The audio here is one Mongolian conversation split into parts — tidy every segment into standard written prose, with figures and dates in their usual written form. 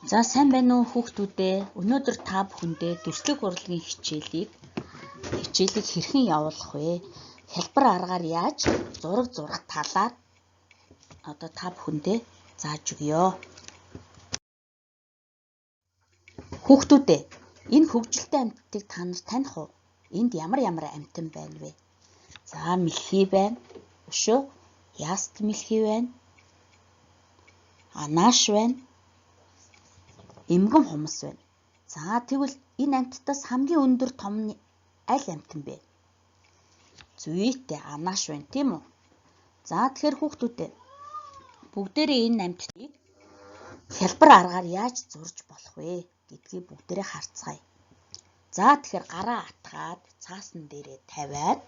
За сайн байна уу хүүхдүүдээ? Өнөөдөр та бүхэндээ дүрслэг урлагийн хичээлийг хэрхэн явуулах вэ? Хялбар аргаар яаж зураг зурах талаар та бүхэндээ зааж өгье. Хүүхдүүдээ, энэ хөгжилтэй амьтдыг та нар таних уу? Энд ямар амьтан байна вэ? За, мэлхий байна. Өшөө, яст мэлхий байна. Анааш байна. Эмгэн хумс байна. За, тэгвэл энэ амьтдаас хамгийн өндөр том нь аль амьтан бэ? Зүйтэй анааш байна, тийм үү? За, тэгэхээр хүүхдүүдээ бүгдээрээ энэ амьтдыг хялбар аргаар яаж зурж болох вэ гэдгийг бүгдээрээ харцгаая. За, тэгэхээр гараа атгаад цаасан дээрээ тавиад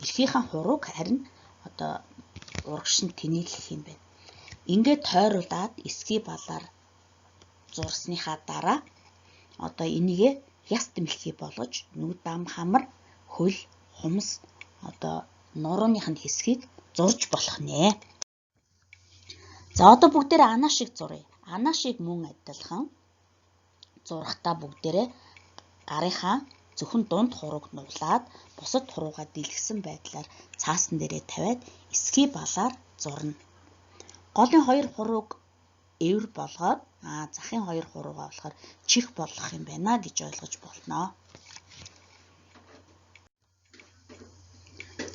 эрхийнхэн хурууг харин урагшинд тэнэглэх юм байна. Ингээд тойруулаад эсгий балаар зурсныхаа дараа энийгээ яст мэлхий болгож нүд ам хамар хөл хумс нурууных нь хэсгийг зурж болох нэ. За, бүгдээрээ анаашийг зуръя. Анаашийг мөн адилхан зурхтаа бүгдээрээ гарынхаа зөвхөн дунд хурууг нуглаад бусад хуруугаа дэлгэсэн байдлаар цаасан дээрээ тавиад эсгий балаар зурна. Голын хоёр хурууг эвэр болгоод захын хоёр хуруугаа болохоор чих болгох юм байна гэж ойлгож болно.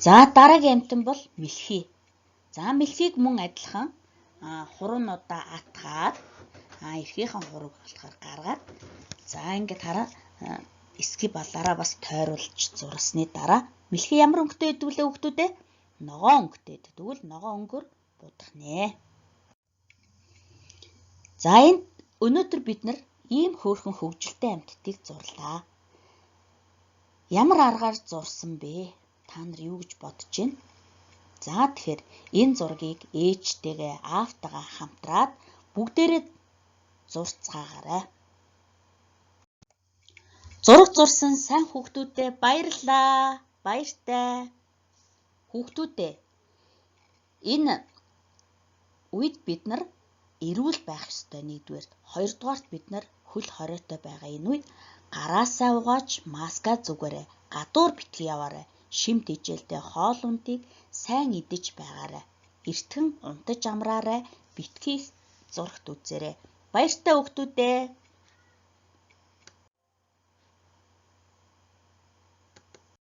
За, дараагийн амьтан бол мэлхий. За, мэлхийг мөн адилхан хуруунуудаа атгаад эрхийнхэн хурууг болохоор гаргаад ингээд хараа эсгий балаараа бас тойруулж зурсны дараа мэлхий ямар өнгөтэй байдаг вэ хүүхдүүдээ? Ногоон өнгөтэй. Тэгвэл ногоон өнгөөр будах нэ. За, өнөөдөр бид нар ийм хөөрхөн хөгжилтэй амьтдыг зурлаа. Ямар аргаар зурсан бэ? Та нар юу гэж бодож байна? За, тэгэхээр энэ зургийг ээжтэйгээ аавтайгаа хамтраад бүгдээрээ зурцгаагаарай. Зураг зурсан сайн хүүхдүүдээ баярлалаа. Баяртай. Хүүхдүүдээ, энэ үед бид нар эрүүл байх ёстой нэгдүгээр. Хоёрдугаарт бид нар хөл хориотой байгаа энэ үед гараасаа угааж маска зүгээрэй. Гадуур битгий яваарай. Шимт ижээлтэй хоол ундыг сайн идэж байгаарай. Эртхэн унтаж амраарай. Битгий зурагт үзээрэй. Баяртай хүүхдүүдээ.